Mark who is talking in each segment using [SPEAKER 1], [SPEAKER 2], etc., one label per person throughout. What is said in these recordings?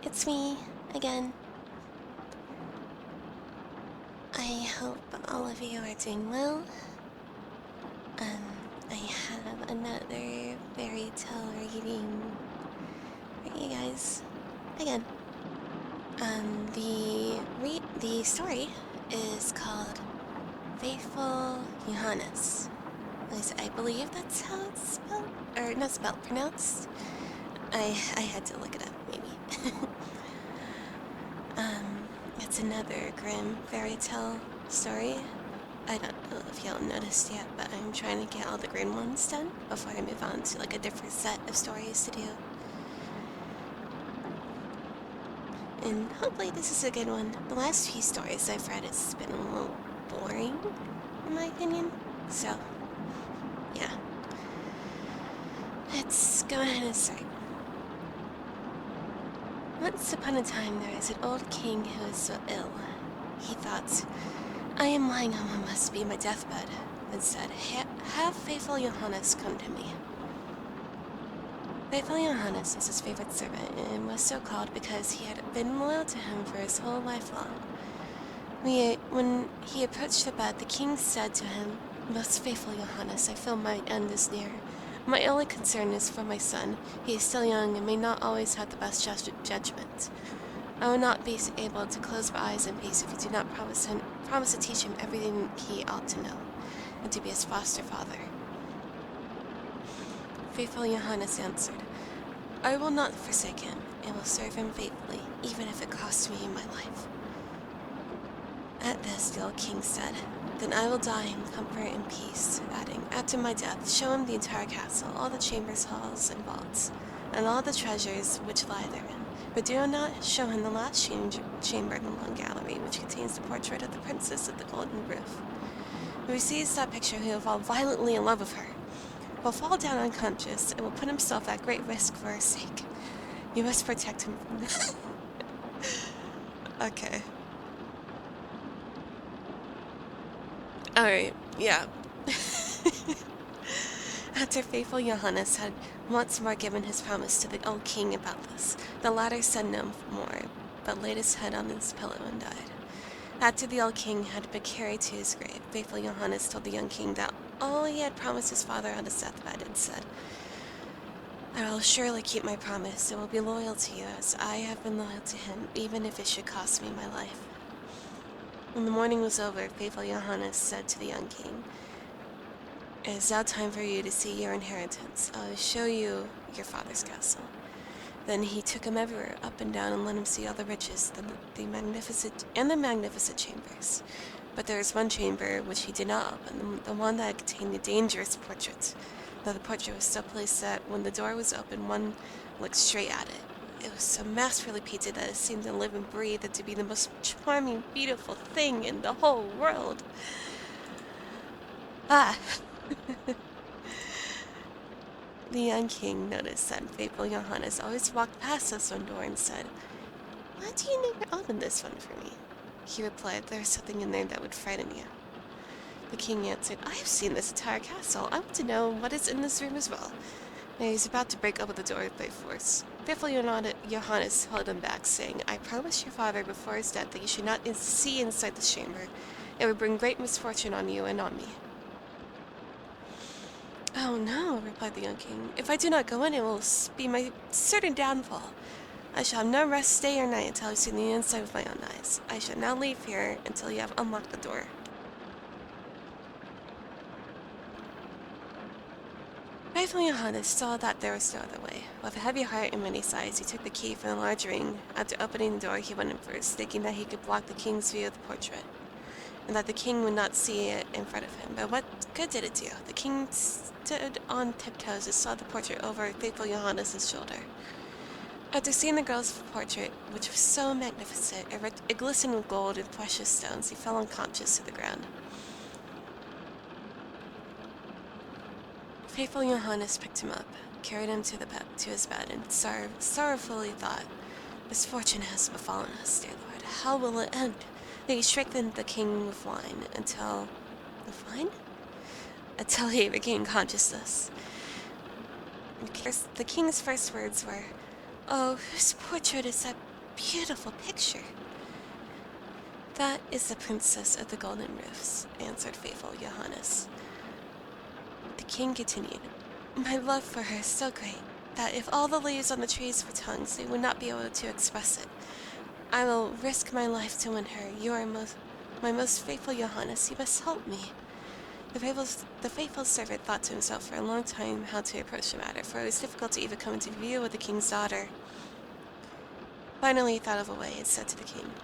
[SPEAKER 1] It's me again. I hope all of you are doing well. I have another fairy tale reading for you guys again. The story is called Faithful Johannes. At least I believe that's how it's spelled, or not spelled, pronounced. I had to look it up, maybe. It's another Grimm fairy tale story. I don't know if y'all noticed yet, but I'm trying to get all the Grimm ones done before I move on to like a different set of stories to do. And hopefully this is a good one. The last few stories I've read has been a little boring, in my opinion. So, yeah. Let's go ahead and start. Once upon a time there was an old king who was so ill. He thought, I am lying on what must be my deathbed, and said, have faithful Johannes come to me. Faithful Johannes was his favorite servant, and was so called because he had been loyal to him for his whole life long. When he approached the bed, the king said to him, Most faithful Johannes, I feel my end is near. My only concern is for my son. He is still young and may not always have the best judgment. I will not be able to close my eyes in peace if you do not promise to teach him everything he ought to know, and to be his foster father. Faithful Johannes answered, I will not forsake him, and will serve him faithfully, even if it costs me my life. At this, the old king said, Then I will die in comfort and peace, adding, After my death, show him the entire castle, all the chambers, halls, and vaults, and all the treasures which lie therein. But do not show him the last chamber in the long gallery, which contains the portrait of the princess of the golden roof. When he sees that picture, he will fall violently in love with her. Will fall down unconscious, and will put himself at great risk for her sake. You must protect him from this. Okay. Alright, yeah. After faithful Johannes had once more given his promise to the old king about this, the latter said no more, but laid his head on his pillow and died. After the old king had been carried to his grave, faithful Johannes told the young king that all he had promised his father on his deathbed, and said, I will surely keep my promise and will be loyal to you as I have been loyal to him, even if it should cost me my life. When the morning was over, faithful Johannes said to the young king, It is now time for you to see your inheritance. I will show you your father's castle. Then he took him everywhere, up and down, and let him see all the riches, the magnificent chambers. But there was one chamber which he did not open, the one that contained the dangerous portrait. Though the portrait was so placed that when the door was open, one looked straight at it. It was so masterfully painted that it seemed to live and breathe and to be the most charming, beautiful thing in the whole world. Ah! The young king noticed that faithful Johannes always walked past this one door and said, Why do you never open this one for me? He replied, There is something in there that would frighten you. The king answered, I have seen this entire castle. I want to know what is in this room as well. And he was about to break open the door by force. Faithful Johannes held him back, saying, I promised your father before his death that you should not see inside this chamber. It would bring great misfortune on you and on me. Oh no, replied the young king. If I do not go in, it will be my certain downfall. I shall have no rest day or night until I have seen the inside with my own eyes. I shall not leave here until you have unlocked the door. Faithful Johannes saw that there was no other way. With a heavy heart and many sighs, he took the key from the large ring. After opening the door, he went in first, thinking that he could block the king's view of the portrait, and that the king would not see it in front of him. But what good did it do? The king stood on tiptoes and saw the portrait over faithful Johannes' shoulder. After seeing the girl's portrait, which was so magnificent, it glistened with gold and precious stones, he fell unconscious to the ground. Faithful Johannes picked him up, carried him to his bed, and sorrowfully thought, Misfortune has befallen us, dear Lord. How will it end? Then he strengthened the king with wine until he regained consciousness. The king's first words were, Oh, whose portrait is that beautiful picture." "That is the Princess of the Golden Roofs," answered faithful Johannes. The king continued, "My love for her is so great that if all the leaves on the trees were tongues, they would not be able to express it. I will risk my life to win her. You are my most faithful Johannes. You must help me." The faithful servant thought to himself for a long time how to approach the matter, for it was difficult to even come into view with the king's daughter. Finally, he thought of a way and said to the king,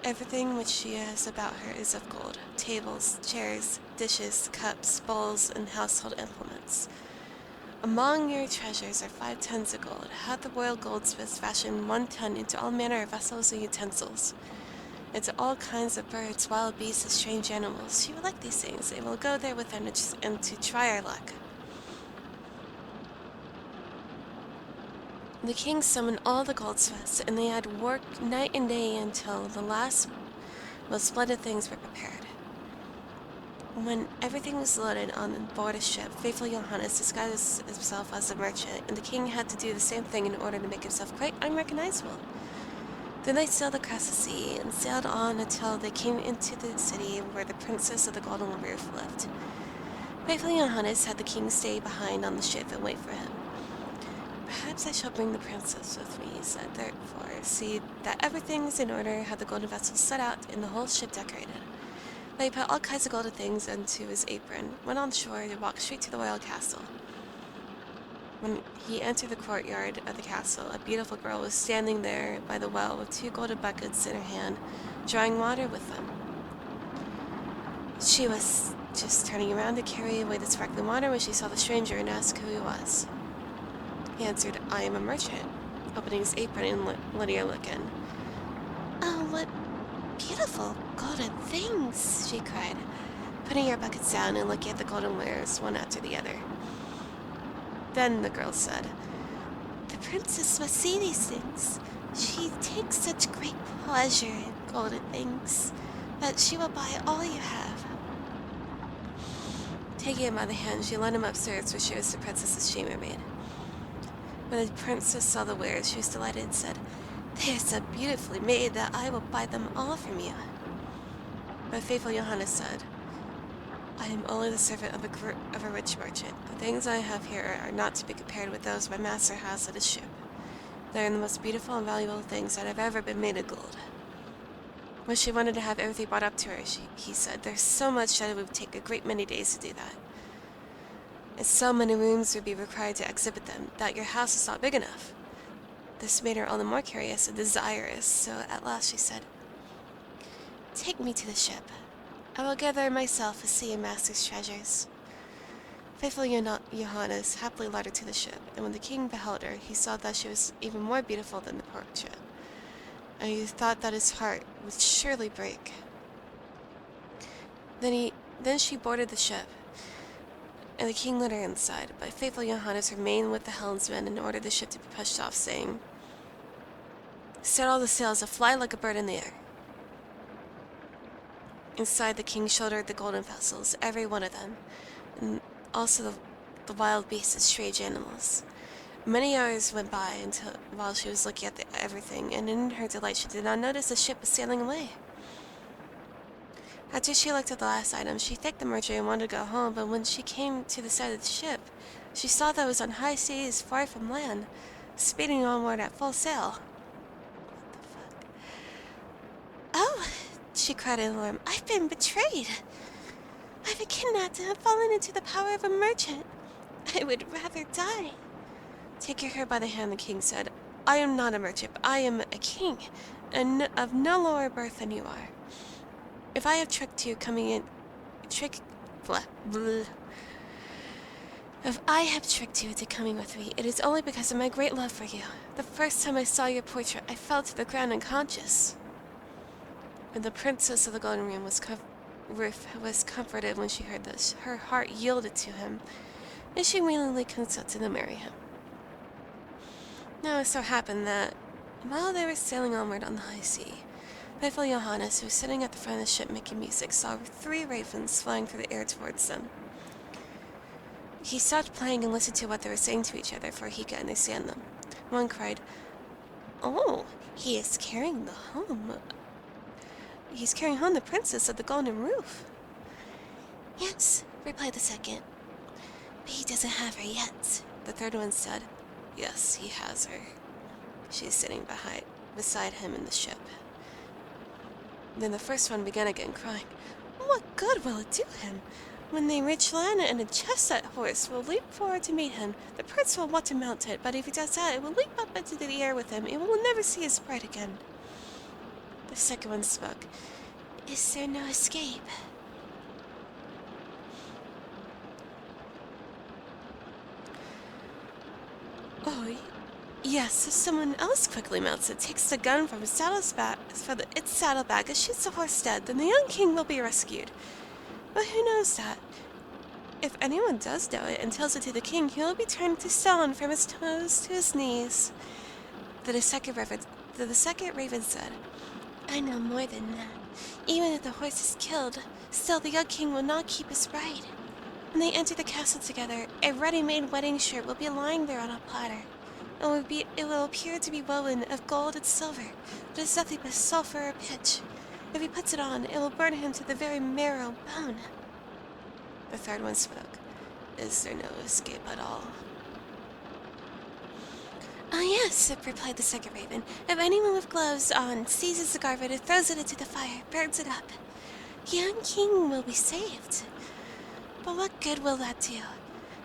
[SPEAKER 1] "Everything which she has about her is of gold: tables, chairs, dishes, cups, bowls, and household implements. Among your treasures are 5 tons of gold. Have the royal goldsmiths fashion 1 ton into all manner of vessels and utensils, into all kinds of birds, wild beasts, and strange animals. She will like these things, and will go there with them and to try our luck." The king summoned all the goldsmiths, and they had worked night and day until the last most splendid things were prepared. When everything was loaded on board a ship, faithful Johannes disguised himself as a merchant, and the king had to do the same thing in order to make himself quite unrecognizable. Then they sailed across the sea and sailed on until they came into the city where the Princess of the Golden Roof lived. Faithful Johannes had the king stay behind on the ship and wait for him. "Perhaps I shall bring the princess with me," he said. "Therefore, see that everything is in order, have the golden vessels set out, and the whole ship decorated." Then he put all kinds of golden things into his apron, went on shore, and walked straight to the royal castle. When he entered the courtyard of the castle, a beautiful girl was standing there by the well with 2 golden buckets in her hand, drawing water with them. She was just turning around to carry away the sparkling water when she saw the stranger and asked who he was. He answered, "I am a merchant," opening his apron and letting her look in. "Oh, what beautiful golden things!" she cried, putting her buckets down and looking at the golden wares one after the other. Then the girl said, "The princess must see these things. She takes such great pleasure in golden things that she will buy all you have." Taking him by the hand, she led him upstairs where she was the princess's chambermaid. When the princess saw the wares, she was delighted and said, "They are so beautifully made that I will buy them all from you." But faithful Johannes said, "I am only the servant of a rich merchant. The things I have here are not to be compared with those my master has at his ship. They are the most beautiful and valuable things that have ever been made of gold." When she wanted to have everything brought up to her, he said, "There's so much that it would take a great many days to do that. And so many rooms would be required to exhibit them, that your house is not big enough." This made her all the more curious and desirous, so at last she said, "Take me to the ship. I will go there myself to see your master's treasures." Faithful Johannes happily led her to the ship, and when the king beheld her, he saw that she was even more beautiful than the portrait, and he thought that his heart would surely break. Then she boarded the ship, and the king led her inside, but faithful Johannes remained with the helmsman and ordered the ship to be pushed off, saying, "Set all the sails and fly like a bird in the air." Inside, the king showed her the golden vessels, every one of them, and also the wild beasts and strange animals. Many hours went by while she was looking at everything, and in her delight she did not notice the ship was sailing away. After she looked at the last item, she thanked the merchant and wanted to go home, but when she came to the side of the ship, she saw that it was on high seas far from land, speeding onward at full sail. What the fuck? "Oh!" she cried in alarm. "I've been betrayed! I've been kidnapped and have fallen into the power of a merchant. I would rather die." Taking her by the hand, the king said, "I am not a merchant, but I am a king, and of no lower birth than you are. If I have tricked you If I have tricked you into coming with me, it is only because of my great love for you. The first time I saw your portrait, I fell to the ground unconscious." When the princess of the Golden Roof was comforted when she heard this. Her heart yielded to him, and she willingly consented to marry him. Now it so happened that, while they were sailing onward on the high sea, faithful Johannes, who was sitting at the front of the ship making music, saw 3 ravens flying through the air towards them. He stopped playing and listened to what they were saying to each other, for he could understand them. One cried, Oh, he is carrying the home. He's carrying home the princess of the golden roof. Yes, replied the second. But he doesn't have her yet. The third one said, yes, he has her. She's sitting beside him in the ship. Then the first one began again, crying, what good will it do him? When they reach land and a chestnut horse will leap forward to meet him, the prince will want to mount it, but if he does that, it will leap up into the air with him, and will never see his bride again. The second one spoke, is there no escape? Oh, yes, if someone else quickly mounts it, takes the gun from its saddlebag, and shoots the horse dead, then the young king will be rescued. But who knows that? If anyone does know it and tells it to the king, he will be turned to stone from his toes to his knees. Then the second raven said, I know more than that. Even if the horse is killed, still the young king will not keep his bride. When they enter the castle together, a ready-made wedding shirt will be lying there on a platter. It will appear to be woven of gold and silver, but it is nothing but sulfur or pitch. If he puts it on, it will burn him to the very marrow bone. The third one spoke. Is there no escape at all? Ah, yes, replied the second raven. If anyone with gloves on seizes the garment and throws it into the fire, burns it up, the young king will be saved. But what good will that do?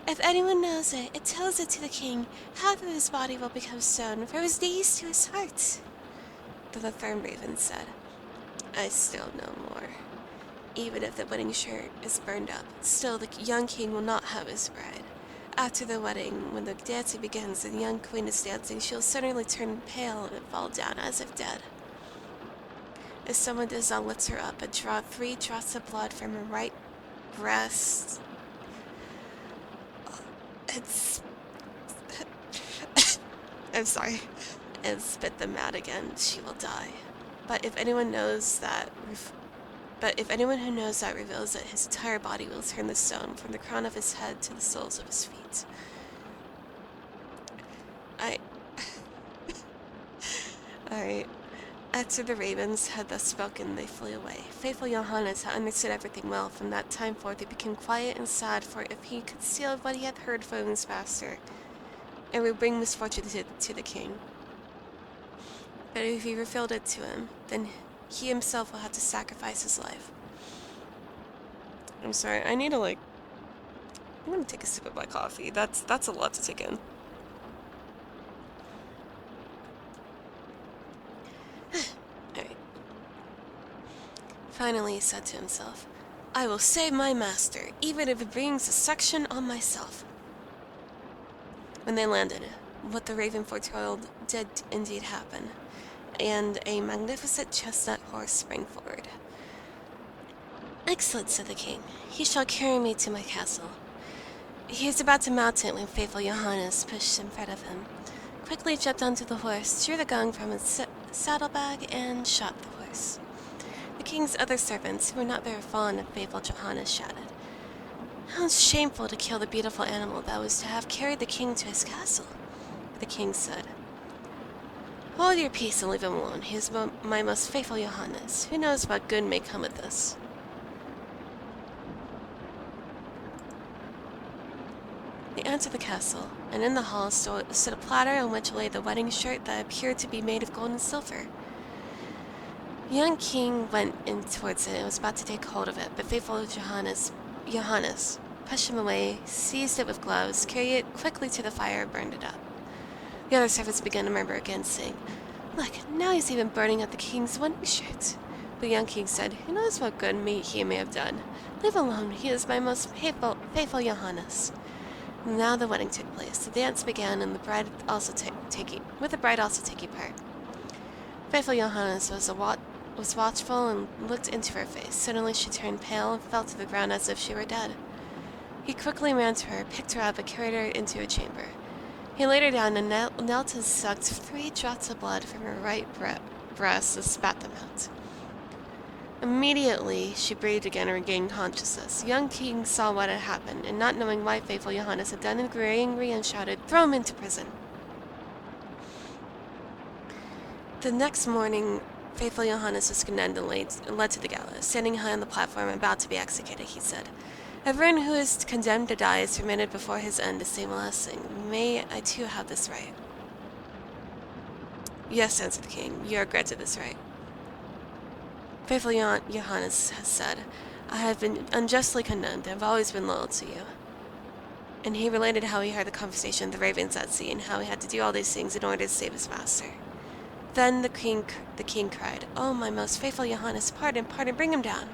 [SPEAKER 1] If anyone knows it, it tells it to the king, half of his body will become stone, from his knees to his heart. Then the third raven said, I still know more. Even if the wedding shirt is burned up, still the young king will not have his bride. After the wedding, when the dancing begins and the young queen is dancing, she will suddenly turn pale and fall down as if dead. If someone does not lift her up and draw 3 drops of blood from her right breast, I'm sorry, and spit them out again, she will die. But if anyone who knows that reveals that his entire body will turn to stone from the crown of his head to the soles of his feet. Alright. After the ravens had thus spoken, they flew away. Faithful Johannes had understood everything well. From that time forth, he became quiet and sad, for if he concealed what he had heard from his master, it would bring misfortune to the king. But if he revealed it to him, then he himself will have to sacrifice his life. I'm sorry, I'm gonna take a sip of my coffee. That's a lot to take in. Alright. Finally he said to himself, I will save my master, even if it brings destruction on myself. When they landed, what the raven foretold did indeed happen, and a magnificent chestnut horse sprang forward. Excellent, said the king. He shall carry me to my castle. He was about to mount it when faithful Johannes pushed in front of him, quickly jumped onto the horse, drew the gun from his saddlebag, and shot the horse. The king's other servants, who were not very fond of faithful Johannes, shouted, How shameful to kill the beautiful animal that was to have carried the king to his castle. The king said, Hold your peace and leave him alone. He is my most faithful Johannes. Who knows what good may come of this? They entered the castle, and in the hall stood a platter on which lay the wedding shirt that appeared to be made of gold and silver. The young king went in towards it and was about to take hold of it, but faithful Johannes pushed him away, seized it with gloves, carried it quickly to the fire, and burned it up. The other servants began to murmur again, saying, Look, now he's even burning up the king's wedding shirt. But the young king said, Who knows what good he may have done? Leave alone, he is my most faithful Johannes. Now the wedding took place. The dance began, and the bride also taking part. Faithful Johannes was watchful and looked into her face. Suddenly she turned pale and fell to the ground as if she were dead. He quickly ran to her, picked her up, and carried her into a chamber. He laid her down and knelt and sucked 3 drops of blood from her right breast and spat them out. Immediately she breathed again and regained consciousness. The young king saw what had happened, and not knowing why faithful Johannes had done it, grew angry and shouted, Throw him into prison. The next morning, faithful Johannes was condemned and led to the gallows. Standing high on the platform, about to be executed, he said, "Everyone who is condemned to die is permitted before his end to say a blessing. May I too have this right?" "Yes," answered the king, "you are granted this right." Faithful Johannes has said, "I have been unjustly condemned. I have always been loyal to you." And he related how he heard the conversation of the ravens at sea and how he had to do all these things in order to save his master. Then the king cried, "Oh, my most faithful Johannes, pardon, pardon, bring him down."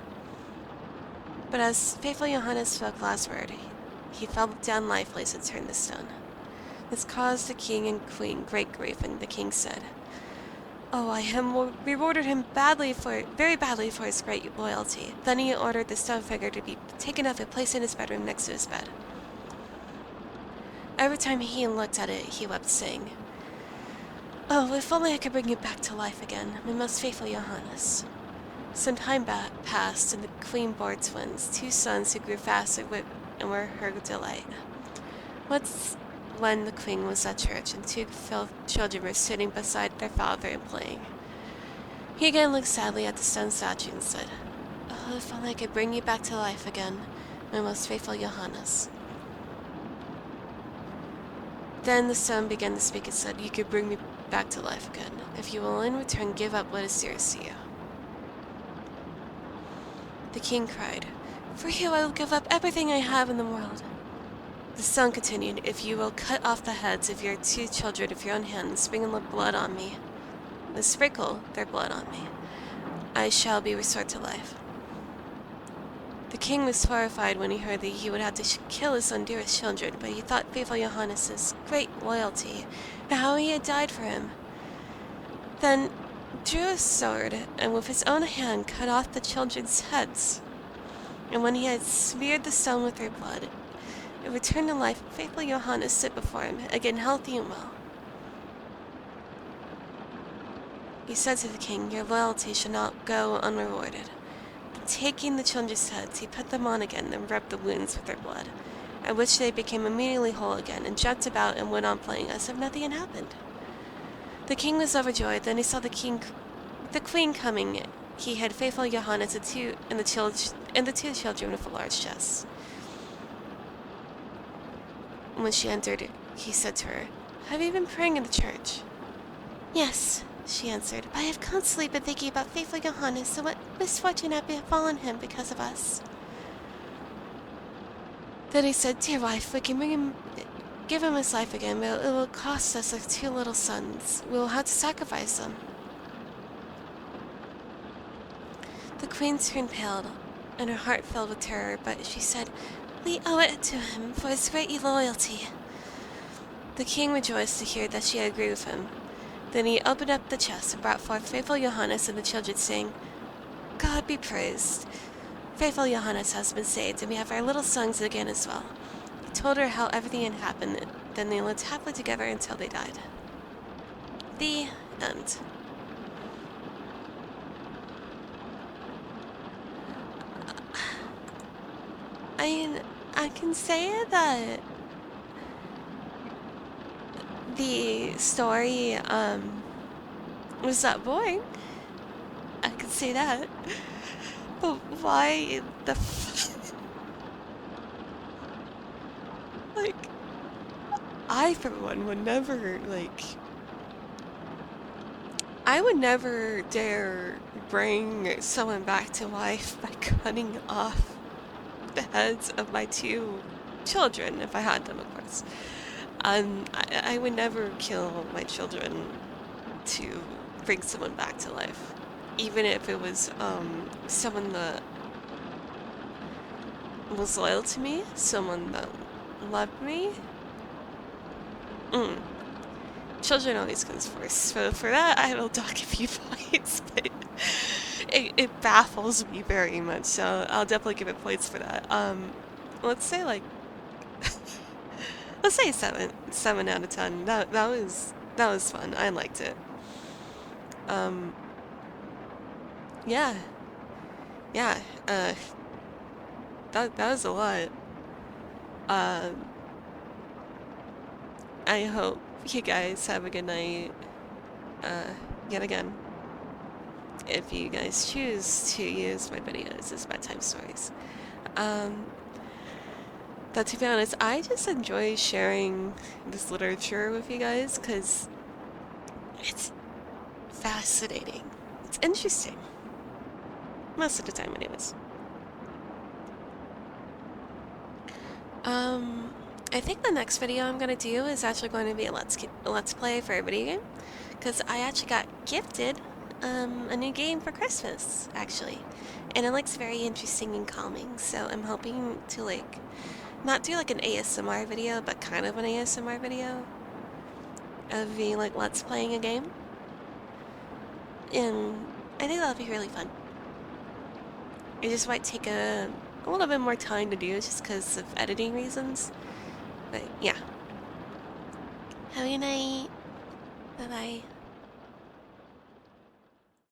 [SPEAKER 1] But as faithful Johannes spoke the last word, he fell down lifeless and turned to stone. This caused the king and queen great grief, and the king said, "Oh, I have rewarded him very badly for his great loyalty." Then he ordered the stone figure to be taken up and placed in his bedroom next to his bed. Every time he looked at it, he wept, saying, "Oh, if only I could bring you back to life again, my most faithful Johannes." Some time passed, and the queen bore twins, 2 sons who grew fast and were her delight. Once, when the queen was at church, and 2 children were sitting beside their father and playing, he again looked sadly at the stone statue and said, "Oh, if only I could bring you back to life again, my most faithful Johannes." Then the stone began to speak and said, "You could bring me back to life again, if you will in return give up what is dearest to you." The king cried, "For you I will give up everything I have in the world." The stone continued, "If you will cut off the heads of your 2 children with your own hands, sprinkle their blood on me, I shall be restored to life." The king was horrified when he heard that he would have to kill his own dearest children, but he thought faithful Johannes' great loyalty, and how he had died for him. Then drew a sword, and with his own hand cut off the children's heads. And when he had smeared the stone with their blood, it returned to life, and faithful Johannes stood before him, again healthy and well. He said to the king, "Your loyalty shall not go unrewarded." Taking the children's heads, he put them on again and rubbed the wounds with their blood, at which they became immediately whole again, and jumped about and went on playing as if nothing had happened. The king was overjoyed. Then he saw the queen coming. He had faithful Johannes and the 2 children with a large chest. When she entered, he said to her, "Have you been praying in the church?" "Yes," she answered, "but I have constantly been thinking about faithful Johannes and what misfortune had befallen him because of us." Then he said, "Dear wife, we can give him his life again, but it will cost us like 2 little sons. We will have to sacrifice them." The queen turned pale, and her heart filled with terror, but she said, "We owe it to him for his great loyalty." The king rejoiced to hear that she had agreed with him. Then he opened up the chest and brought forth faithful Johannes and the children, saying, "God be praised. Faithful Johannes has been saved, and we have our little sons again as well." He told her how everything had happened. Then they lived happily together until they died. The end. I mean, I can say that the story was not boring. I can say that. But why the like, I for one would never I would never dare bring someone back to life by cutting off the heads of my 2 children, if I had them, of course. I would never kill my children to bring someone back to life, even if it was someone that was loyal to me, someone that loved me. Children always comes first, so for that I will dock a few points, but it baffles me very much, so I'll definitely give it points for that. Let's say let's say 7 out of 10. That was fun. I liked it. Yeah, yeah. That was a lot. I hope you guys have a good night. yet again, if you guys choose to use my videos as bedtime stories. But to be honest, I just enjoy sharing this literature with you guys because it's fascinating. It's interesting. Most of the time, anyways. I think the next video I'm gonna do is actually going to be a let's play for a video game, because I actually got gifted a new game for Christmas, actually, and it looks very interesting and calming. So I'm hoping to like not do like an ASMR video, but kind of an ASMR video of me like let's playing a game, and I think that'll be really fun. It just might take a little bit more time to do just because of editing reasons. But yeah. Have a good night. Bye-bye.